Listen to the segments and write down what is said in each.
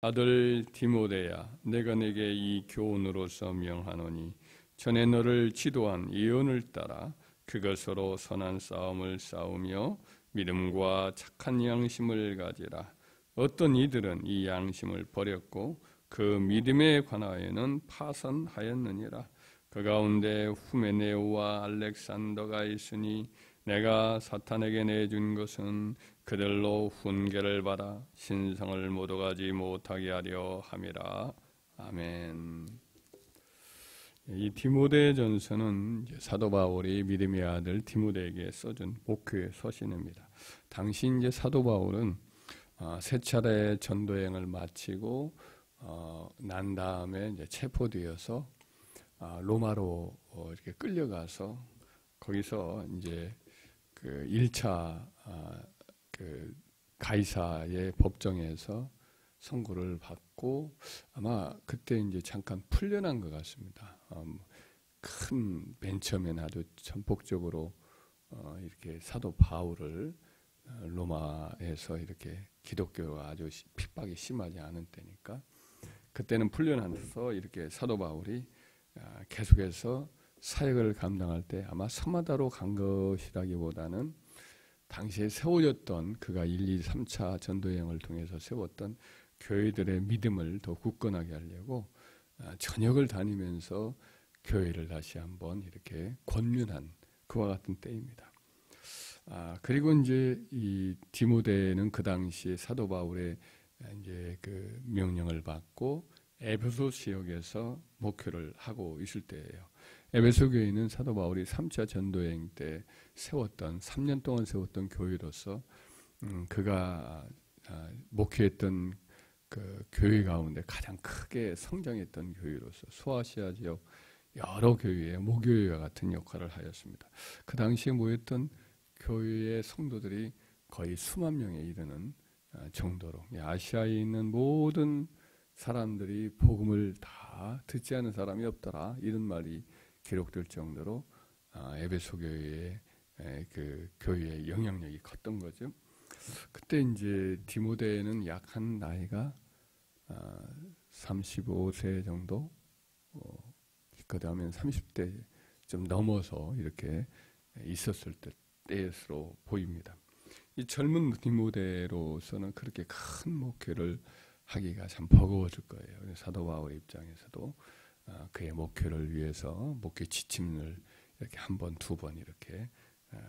아들 디모데야, 내가 네게 이 교훈으로서 명하노니 전에 너를 지도한 예언을 따라 그것으로 선한 싸움을 싸우며 믿음과 착한 양심을 가지라. 어떤 이들은 이 양심을 버렸고 그 믿음에 관하여는 파선하였느니라. 그 가운데 후메네오와 알렉산더가 있으니 내가 사탄에게 내준 것은 그들로 훈계를 받아 신성을 못 얻지 못하게 하려 함이라. 아멘. 이 디모데전서는 사도 바울이 믿음의 아들 디모데에게 써준 목회의 서신입니다. 당시 이제 사도 바울은 세 차례 전도행을 마치고 난 다음에 이제 체포되어서 로마로 이렇게 끌려가서 거기서 이제 그 1차 그 가이사의 법정에서 선고를 받고 아마 그때 이제 잠깐 풀려난 것 같습니다. 큰 맨 처음에는 아주 전폭적으로 이렇게 사도 바울을 로마에서 이렇게 기독교가 아주 핍박이 심하지 않은 때니까 그때는 풀려나서 이렇게 사도 바울이 계속해서 사역을 감당할 때 아마 서마다로 간 것이라기보다는 당시에 세워졌던 그가 1, 2, 3차 전도여행을 통해서 세웠던 교회들의 믿음을 더 굳건하게 하려고 전역을 다니면서 교회를 다시 한번 이렇게 권면한 그와 같은 때입니다. 그리고 이제 이 디모데는 그 당시에 사도 바울의 이제 그 명령을 받고 에베소 지역에서 목회를 하고 있을 때예요. 에베소 교회는 사도 바울이 3차 전도여행 때 세웠던 3년 동안 세웠던 교회로서 그가 목회했던 그 교회 가운데 가장 크게 성장했던 교회로서 소아시아 지역 여러 교회의 모교회와 같은 역할을 하였습니다. 그 당시에 모였던 교회의 성도들이 거의 수만 명에 이르는 정도로 아시아에 있는 모든 사람들이 복음을 다 듣지 않은 사람이 없더라 이런 말이 기록될 정도로 에베소 교회의 그 교회의 영향력이 컸던 거죠. 그때 이제 디모데는 약 한 나이가 35세 정도, 그다음에 30대 좀 넘어서 이렇게 있었을 때로 보입니다. 이 젊은 디모데로서는 그렇게 큰 목회를 하기가 참 버거워질 거예요. 사도 바울의 입장에서도 그의 목회를 위해서 목회 지침을 이렇게 한 번, 두 번 이렇게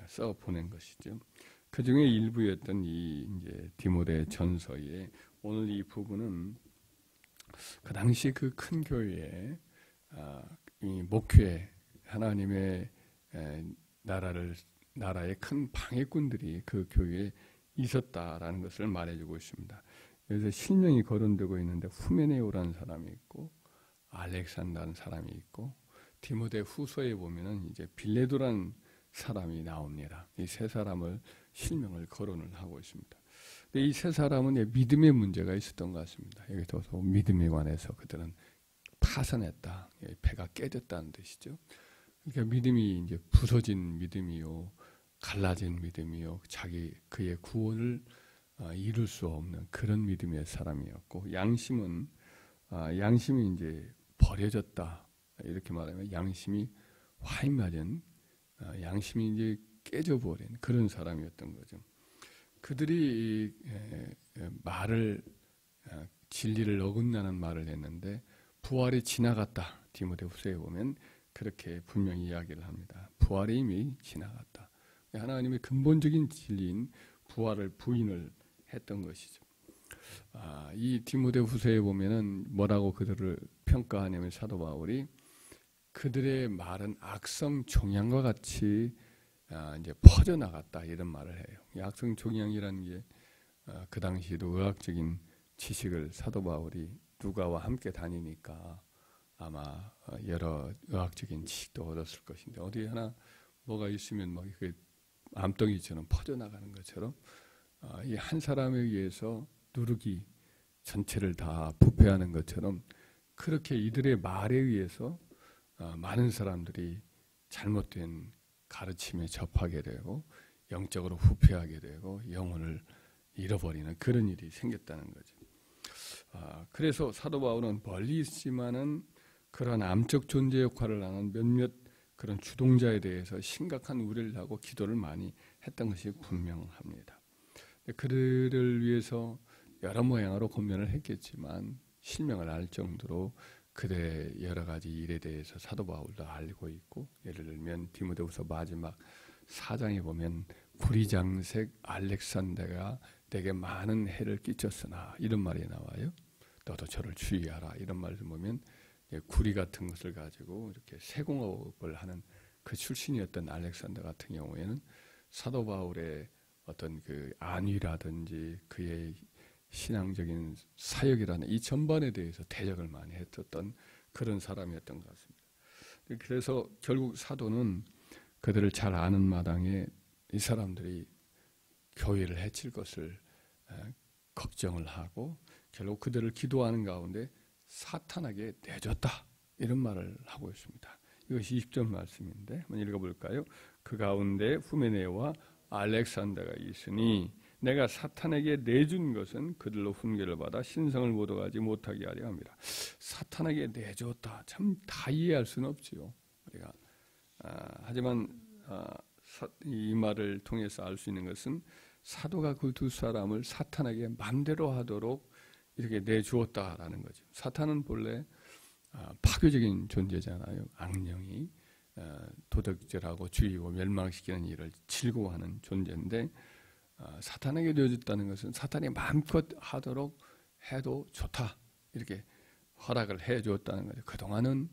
써 보낸 것이죠. 그 중에 일부였던 이 이제 디모데 전서의 오늘 이 부분은 그 당시 그 큰 교회에 이 목회 하나님의 나라의 큰 방해꾼들이 그 교회에 있었다라는 것을 말해주고 있습니다. 그래서 실명이 거론되고 있는데 후메네오라는 사람이 있고 알렉산더라는 사람이 있고 디모데 후서에 보면은 이제 빌레도라는 사람이 나옵니다. 이 세 사람을 실명을 거론을 하고 있습니다. 이 세 사람은 믿음의 문제가 있었던 것 같습니다. 여기서 믿음에 관해서 그들은 파산했다, 배가 깨졌다는 뜻이죠. 그러니까 믿음이 이제 부서진 믿음이요, 갈라진 믿음이요, 그의 구원을 이룰 수 없는 그런 믿음의 사람이었고, 양심이 이제 버려졌다 이렇게 말하면 양심이 화인 맞은 양심이 이제 깨져버린 그런 사람이었던 거죠. 그들이 진리를 어긋나는 말을 했는데 부활이 지나갔다. 디모데후서에 보면 그렇게 분명히 이야기를 합니다. 부활이 이미 지나갔다. 하나님의 근본적인 진리인 부활을 부인을 했던 것이죠. 이 디모데후서에 보면은 뭐라고 그들을 평가하냐면 사도 바울이 그들의 말은 악성 종양과 같이 이제 퍼져나갔다 이런 말을 해요. 이 악성 종양이라는 게 그 당시에도 의학적인 지식을 사도 바울이 누가와 함께 다니니까 아마 여러 의학적인 지식도 얻었을 것인데 어디 하나 뭐가 있으면 막 그 암덩이처럼 퍼져나가는 것처럼 이 한 사람에 의해서 누룩이 전체를 다 부패하는 것처럼 그렇게 이들의 말에 의해서 많은 사람들이 잘못된 가르침에 접하게 되고 영적으로 후퇴하게 되고 영혼을 잃어버리는 그런 일이 생겼다는 거죠. 그래서 사도 바울은 멀리 있지만은 그런 암적 존재 역할을 하는 몇몇 그런 주동자에 대해서 심각한 우려를 하고 기도를 많이 했던 것이 분명합니다. 그들을 위해서 여러 모양으로 권면을 했겠지만 실명을 알 정도로 그들의 여러 가지 일에 대해서 사도 바울도 알고 있고, 예를 들면 디모데후서 마지막 4장에 보면 구리장색 알렉산더가 내게 많은 해를 끼쳤으나 이런 말이 나와요. 너도 저를 주의하라 이런 말을 보면 구리 같은 것을 가지고 이렇게 세공업을 하는 그 출신이었던 알렉산더 같은 경우에는 사도 바울의 어떤 그 안위라든지 그의 신앙적인 사역이라는 이 전반에 대해서 대적을 많이 했었던 그런 사람이었던 것 같습니다. 그래서 결국 사도는 그들을 잘 아는 마당에 이 사람들이 교회를 해칠 것을 걱정을 하고 결국 그들을 기도하는 가운데 사탄에게 내줬다 이런 말을 하고 있습니다. 이것이 20절 말씀인데 한번 읽어볼까요? 그 가운데 후메네와 알렉산더가 있으니 내가 사탄에게 내준 것은 그들로 훈계를 받아 신성을 모독하지 못하게 하려 합니다. 사탄에게 내줬다. 참 다 이해할 수는 없지요. 우리가 하지만 이 말을 통해서 알 수 있는 것은 사도가 그 두 사람을 사탄에게 맘대로 하도록 이렇게 내주었다라는 거죠. 사탄은 본래 파괴적인 존재잖아요. 악령이 도덕질하고 죽이고 멸망시키는 일을 즐거워하는 존재인데 사탄에게 내어줬다는 것은 사탄이 마음껏 하도록 해도 좋다 이렇게 허락을 해줬다는 거죠. 그동안은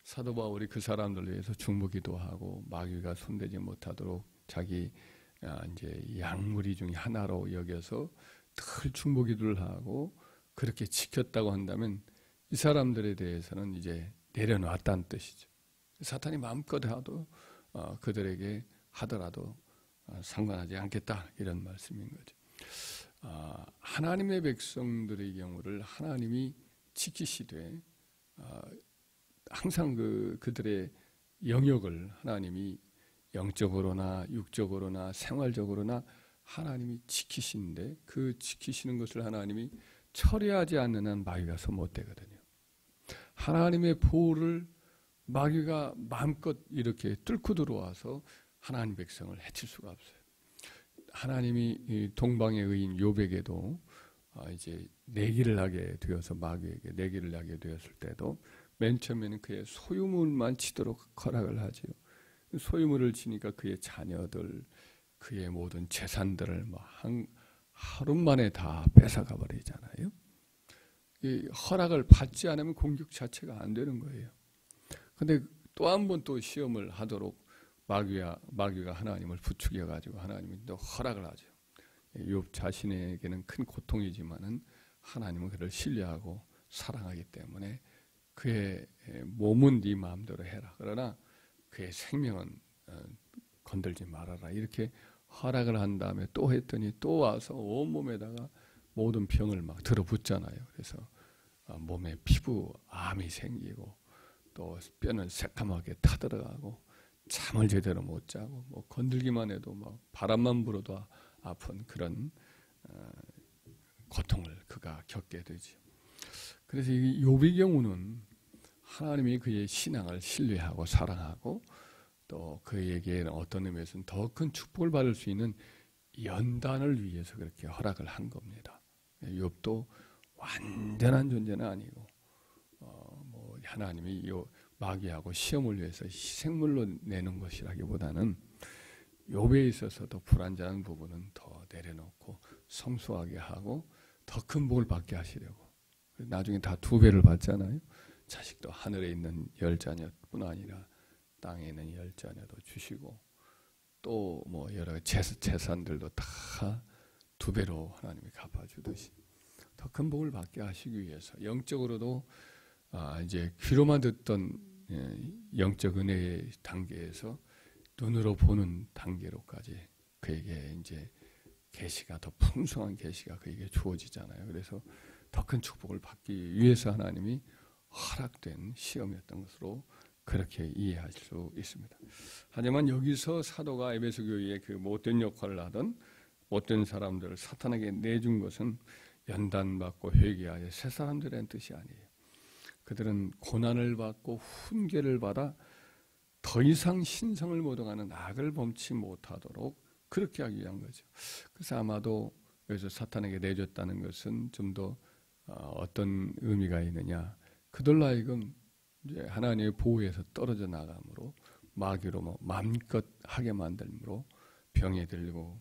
사도 바울이 그 사람들을 위해서 중보기도 하고 마귀가 손대지 못하도록 자기 이제 양무리 중에 하나로 여겨서 늘 중보기도를 하고 그렇게 지켰다고 한다면 이 사람들에 대해서는 이제 내려놨다는 뜻이죠. 사탄이 마음껏 하도 그들에게 하더라도 상관하지 않겠다 이런 말씀인 거죠. 하나님의 백성들의 경우를 하나님이 지키시되 항상 그들의 영역을 하나님이 영적으로나 육적으로나 생활적으로나 하나님이 지키시는데 그 지키시는 것을 하나님이 처리하지 않는 한 마귀가 소못되거든요. 하나님의 보호를 마귀가 마음껏 이렇게 뚫고 들어와서 하나님 백성을 해칠 수가 없어요. 하나님이 동방의 의인 욥에게도 이제 내기를 하게 되어서 마귀에게 내기를 하게 되었을 때도 맨 처음에는 그의 소유물만 치도록 허락을 하지요. 소유물을 치니까 그의 자녀들, 그의 모든 재산들을 하루 만에 다 뺏어가 버리잖아요. 이 허락을 받지 않으면 공격 자체가 안 되는 거예요. 근데 또 한 번 또 시험을 하도록 마귀가 하나님을 부추겨 가지고 하나님이 또 허락을 하죠. 욥 자신에게는 큰 고통이지만은 하나님은 그를 신뢰하고 사랑하기 때문에 그의 몸은 네 마음대로 해라. 그러나 그의 생명은 건들지 말아라. 이렇게 허락을 한 다음에 또 했더니 또 와서 온몸에다가 모든 병을 막 들어붙잖아요. 그래서 몸에 피부암이 생기고 또 뼈는 새까맣게 타들어가고 잠을 제대로 못 자고 뭐 건들기만 해도 막 바람만 불어도 아픈 그런 고통을 그가 겪게 되죠. 그래서 이 욥의 경우는 하나님이 그의 신앙을 신뢰하고 사랑하고 또 그에게는 어떤 의미에서는 더 큰 축복을 받을 수 있는 연단을 위해서 그렇게 허락을 한 겁니다. 욥도 완전한 존재는 아니고 뭐 하나님이 마귀하고 시험을 위해서 희생물로 내는 것이라기보다는 욥에 있어서도 불완전한 부분은 더 내려놓고 성수하게 하고 더 큰 복을 받게 하시려고. 나중에 다 2배를 받잖아요. 자식도 하늘에 있는 10자녀뿐 아니라 땅에 있는 10자녀도 주시고 또 뭐 여러 재산들도 다 2배로 하나님이 갚아주듯이 더 큰 복을 받게 하시기 위해서 영적으로도 이제 귀로만 듣던 영적 은혜의 단계에서 눈으로 보는 단계로까지 그에게 이제 계시가 더 풍성한 계시가 그에게 주어지잖아요. 그래서 더 큰 축복을 받기 위해서 하나님이 허락된 시험이었던 것으로 그렇게 이해하실 수 있습니다. 하지만 여기서 사도가 에베소 교회에 그 못된 역할을 하던 못된 사람들을 사탄에게 내준 것은 연단받고 회개하여 새 사람들이라는 뜻이 아니에요. 그들은 고난을 받고 훈계를 받아 더 이상 신성을 못 얻어가는 악을 범치 못하도록 그렇게 하기 위한 거죠. 그래서 아마도 여기서 사탄에게 내줬다는 것은 좀 더 어떤 의미가 있느냐. 그들로 하여금 이제 하나님의 보호에서 떨어져 나감으로 마귀로 마음껏 하게 만들므로 병에 들고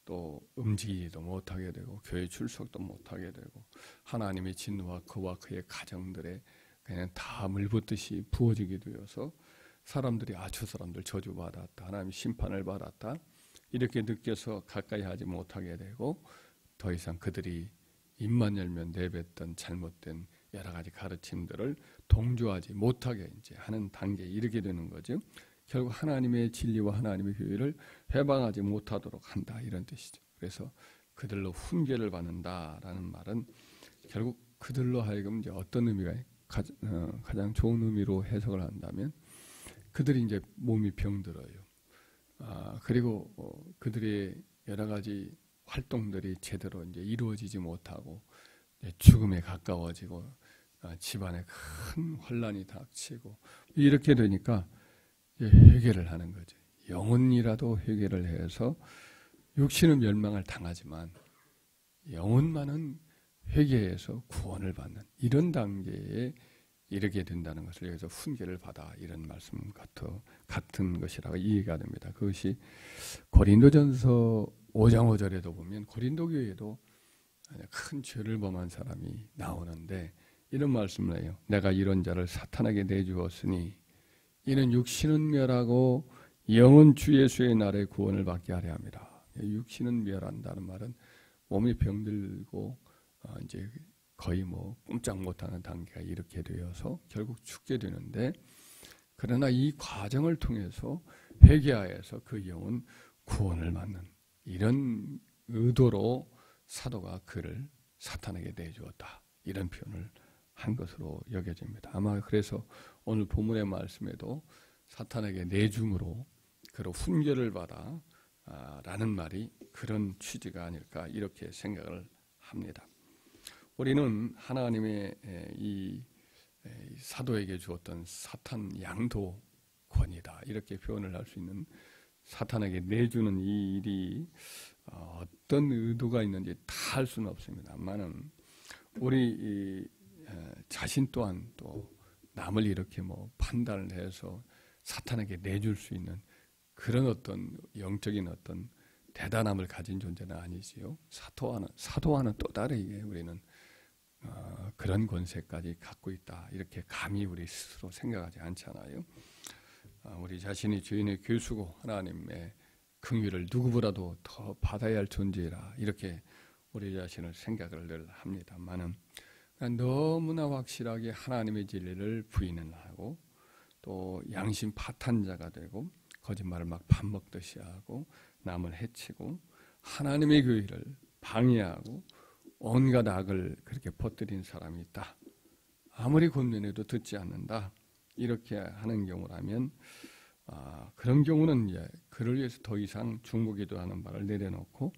또 움직이지도 못하게 되고 교회 출석도 못하게 되고 하나님의 진노와 그와 그의 가정들에 그냥 다 물붓듯이 부어지게 되어서 사람들이 저 사람들 저주받았다. 하나님의 심판을 받았다. 이렇게 느껴서 가까이 하지 못하게 되고 더 이상 그들이 입만 열면 내뱉던 잘못된 여러 가지 가르침들을 동조하지 못하게 이제 하는 단계에 이르게 되는 거죠. 결국 하나님의 진리와 하나님의 교회를 회방하지 못하도록 한다 이런 뜻이죠. 그래서 그들로 훈계를 받는다라는 말은 결국 그들로 하여금 이제 어떤 의미가 가장 좋은 의미로 해석을 한다면 그들이 이제 몸이 병들어요. 그리고 그들의 여러 가지 활동들이 제대로 이제 이루어지지 못하고 죽음에 가까워지고 집안에 큰 혼란이 닥치고 이렇게 되니까 회개를 하는 거죠. 영혼이라도 회개를 해서 육신은 멸망을 당하지만 영혼만은 회개해서 구원을 받는 이런 단계에 이르게 된다는 것을 여기서 훈계를 받아 이런 말씀 같은 것이라고 이해가 됩니다. 그것이 고린도전서 5장 5절에도 보면 고린도 교회에도 큰 죄를 범한 사람이 나오는데 이런 말씀을 해요. 내가 이런 자를 사탄에게 내주었으니 이는 육신은 멸하고 영은 주 예수의 날에 구원을 받게 하려 합니다. 육신은 멸한다는 말은 몸이 병들고 이제 거의 꼼짝 못하는 단계가 이렇게 되어서 결국 죽게 되는데 그러나 이 과정을 통해서 회개하여서 그 영은 구원을 받는 이런 의도로 사도가 그를 사탄에게 내주었다. 이런 표현을 한 것으로 여겨집니다. 아마 그래서 오늘 본문의 말씀에도 사탄에게 내줌으로 그로 훈계를 받아 라는 말이 그런 취지가 아닐까 이렇게 생각을 합니다. 우리는 하나님의 이 사도에게 주었던 사탄 양도권이다 이렇게 표현을 할 수 있는 사탄에게 내주는 이 일이 어떤 의도가 있는지 다 알 수는 없습니다만은 우리 자신 또한 또 남을 이렇게 판단을 해서 사탄에게 내줄 수 있는 그런 어떤 영적인 어떤 대단함을 가진 존재는 아니지요. 사도와는 또 다르게 우리는 그런 권세까지 갖고 있다. 이렇게 감히 우리 스스로 생각하지 않잖아요. 우리 자신이 주인의 교수고 하나님의 긍휼을 누구보다도 더 받아야 할 존재라 이렇게 우리 자신을 생각을 늘 합니다만은 너무나 확실하게 하나님의 진리를 부인을 하고 또 양심 파탄자가 되고 거짓말을 막 밥 먹듯이 하고 남을 해치고 하나님의 교회를 방해하고 온갖 악을 그렇게 퍼뜨린 사람이 있다. 아무리 권면해도 듣지 않는다. 이렇게 하는 경우라면 그런 경우는 이제 그를 위해서 더 이상 중보기도하는 바를 내려놓고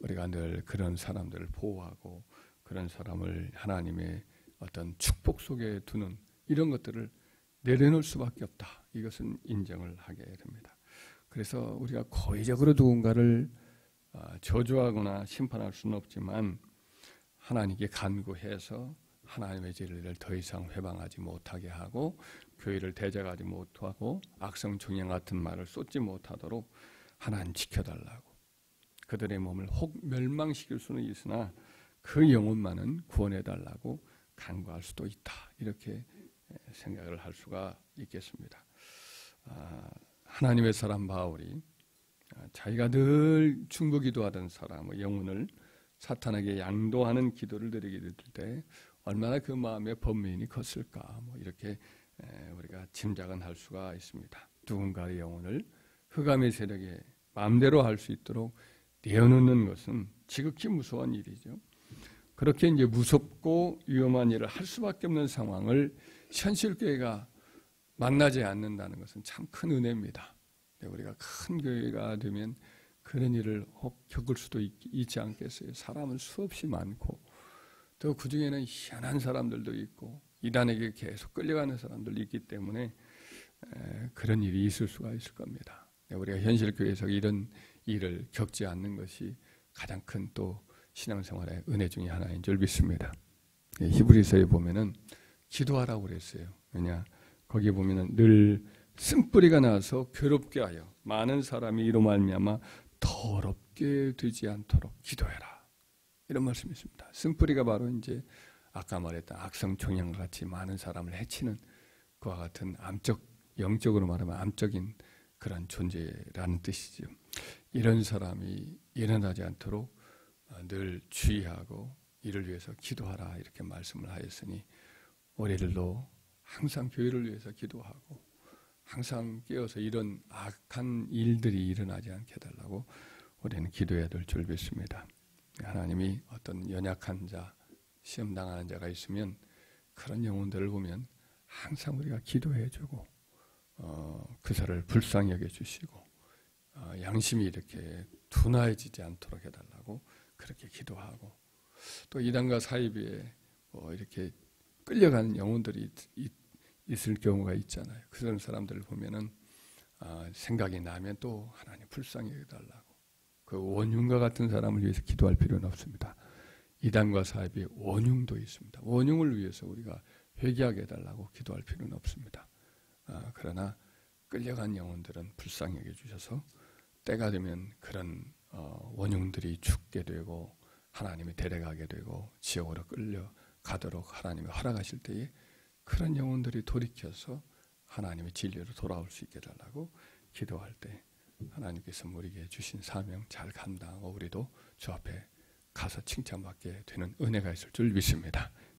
우리가 늘 그런 사람들을 보호하고 그런 사람을 하나님의 어떤 축복 속에 두는 이런 것들을 내려놓을 수밖에 없다. 이것은 인정을 하게 됩니다. 그래서 우리가 고의적으로 누군가를 저주하거나 심판할 수는 없지만 하나님께 간구해서 하나님의 진리를 더 이상 회방하지 못하게 하고 교회를 대적하지 못하고 악성 종양 같은 말을 쏟지 못하도록 하나님 지켜달라고 그들의 몸을 혹 멸망시킬 수는 있으나 그 영혼만은 구원해달라고 간구할 수도 있다. 이렇게 생각을 할 수가 있겠습니다. 하나님의 사람 바울이 자기가 늘 중보기도하던 사람의 영혼을 사탄에게 양도하는 기도를 드리게 될 때 얼마나 그 마음의 번민이 컸을까 이렇게 우리가 짐작은 할 수가 있습니다. 누군가의 영혼을 흑암의 세력에 마음대로 할 수 있도록 내어놓는 것은 지극히 무서운 일이죠. 그렇게 이제 무섭고 위험한 일을 할 수밖에 없는 상황을 현실교회가 만나지 않는다는 것은 참 큰 은혜입니다. 우리가 큰 교회가 되면 그런 일을 혹 겪을 수도 있지 않겠어요. 사람은 수없이 많고 또 그 중에는 희한한 사람들도 있고 이단에게 계속 끌려가는 사람들도 있기 때문에 그런 일이 있을 수가 있을 겁니다. 우리가 현실 교회에서 이런 일을 겪지 않는 것이 가장 큰 또 신앙생활의 은혜 중에 하나인 줄 믿습니다. 히브리서에 보면은 기도하라고 그랬어요. 왜냐 거기 보면은 늘 쓴뿌리가 나서 괴롭게 하여 많은 사람이 이로 말미암아 더럽게 되지 않도록 기도해라. 이런 말씀이 있습니다. 쓴뿌리가 바로 이제 아까 말했던 악성 종양과 같이 많은 사람을 해치는 그와 같은 암적, 영적으로 말하면 암적인 그런 존재라는 뜻이죠. 이런 사람이 일어나지 않도록 늘 주의하고 이를 위해서 기도하라 이렇게 말씀을 하였으니 우리들도 항상 교회를 위해서 기도하고 항상 깨어서 이런 악한 일들이 일어나지 않게 해달라고 우리는 기도해야 될 줄 믿습니다. 하나님이 어떤 연약한 자, 시험당하는 자가 있으면 그런 영혼들을 보면 항상 우리가 기도해주고 그사를 불쌍히 여겨주시고 양심이 이렇게 둔화해지지 않도록 해달라고 그렇게 기도하고 또 이단과 사이비에 이렇게 끌려가는 영혼들이 있을 경우가 있잖아요. 그런 사람들을 보면은 생각이 나면 또 하나님 불쌍히 여겨달라고 그 원흉과 같은 사람을 위해서 기도할 필요는 없습니다. 이단과 사이비에 원흉도 있습니다. 원흉을 위해서 우리가 회개하게 해달라고 기도할 필요는 없습니다. 그러나 끌려간 영혼들은 불쌍히 여겨주셔서 때가 되면 그런 원흉들이 죽게 되고 하나님이 데려가게 되고 지옥으로 끌려가도록 하나님이 허락하실 때에 그런 영혼들이 돌이켜서 하나님의 진리로 돌아올 수 있게 해달라고 기도할 때 하나님께서 우리에게 주신 사명 잘 감당하고 우리도 주 앞에 가서 칭찬받게 되는 은혜가 있을 줄 믿습니다.